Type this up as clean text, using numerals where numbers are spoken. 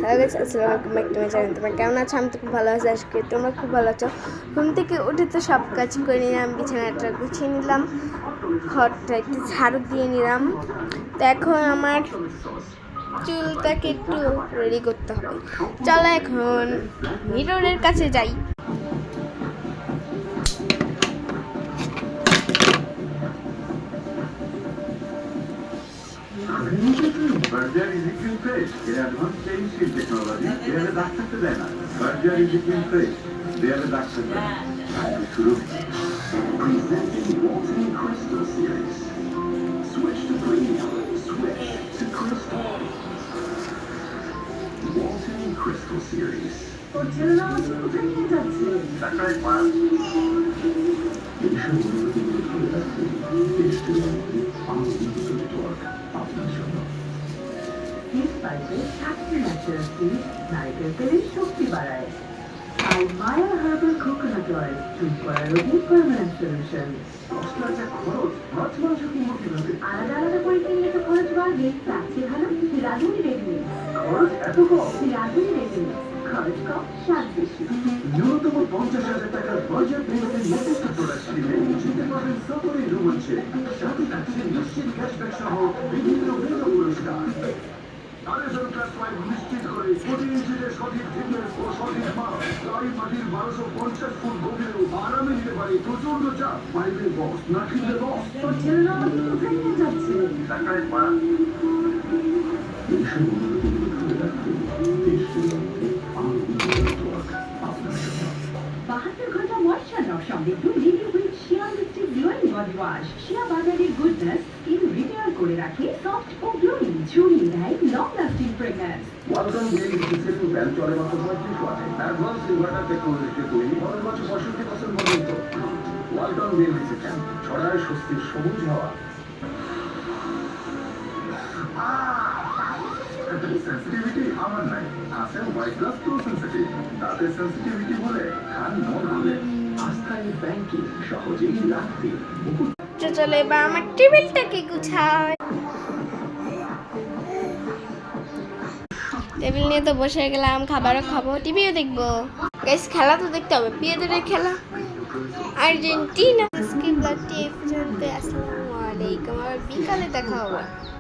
Hello guys, আসসালামু আলাইকুম, back to my channel. তোমরা কেমন আছো? আমি তো খুব ভালো আছি, আজকে তোমরা খুব ভালো আছো। ঘুম থেকে উঠে তো সব কাজ করে নিলাম, বিছানাটা গুছিয়ে নিলাম, ঘরটা একটু ঝাড়ু দিয়ে নিলাম। তো এখন আমার চুলটাকে একটু রেডি করতে হবে। চলো এখন মিররের কাছে যাই। Berger is equal fresh. They are not change in technology. They are a doctor to them. Berger is equal fresh. They are a doctor to them. Presenting Walton Crystal Series. Switch to premium. Switch to Crystal. Walton Crystal Series. That's right, Mark. নারকেল তেলের শক্তি বাড়ায়। আর মায়া herbal coconut oil চুল করার রোগী permanent solution. আলাদা আলাদা করে কিনলে তো খরচ বাড়বে, তার চেয়ে ভালো রাঁধুনি রেডিমেড। খরচ এত কম? রাঁধুনি রেডিমেড, খরচ কম, স্বাদ বেশি। ন্যূনতম 50,000 টাকার বাজার পেমেন্টের নির্দিষ্ট প্রোডাক্ট কিনলে জিতে পাবেন সকলেই রোমাঞ্চে, সাথে থাকছে নিশ্চিত ক্যাশব্যাক সহ বিভিন্ন পুরস্কার। আরএসএল ক্লাস 5 নিশ্চিত করে 20 ইঞ্চির সঠিক ফিটনেস ও সঠিক মাপ, গাড়ি মাটির 1250 ফুট গভীরেও আরামে নিতে পারে প্রচন্ড চাপ। পাইপের বক্স না কিনলে বক্স। তোর ছেলেরা আমাকে কোথায় নিয়ে যাচ্ছে? তাকায় মা। এইসব অনুভূতিগুলো ধরে রাখতে দেশকে লক্ষ্যে আরো নেটওয়ার্ক আপনার জন্য। 72 ঘন্টা ময়শ্চার নক সমৃদ্ধ living with shea lipstick glowing body wash. Shea বাজারের গুডনেস স্কিন রিপেয়ার করে রাখে সফট ও গ্লোয়িং, ছড়িয়ে দেয় long lasting fragrance. Walton BLD system fan চলে মাত্র 35 ওয়াটে। অ্যাডভান্স ইনভার্টার টেকনোলজিতে তৈরি, খরচ মাত্র 65% পর্যন্ত। ওয়ালটন বিএলডি সিস্টেম ছড়ায় স্বস্তির সবুজ হাওয়া। সেন্সিটিভিটি আমার নাই, আছে ওয়াই প্লাস প্রো সেন্সিটিভ। দাঁতের সেন্সিটিভিটি বলে খান মন হলে আস্থায় ব্যাংকিং সহজেই রাখতে। চলো এবার আমার টেবিলটাকে গুছাই। টেবিল নিয়ে তো বসে গেলাম, খাবারও খাবো, টিভিও দেখবো। গাইস, খেলা তো দেখতে হবে, পিয়েদের খেলা আর্জেন্টিনা। আজকে ব্লগটি এই পর্যন্ত। আসসালামু আলাইকুম, আবার বিকালে দেখা হবে।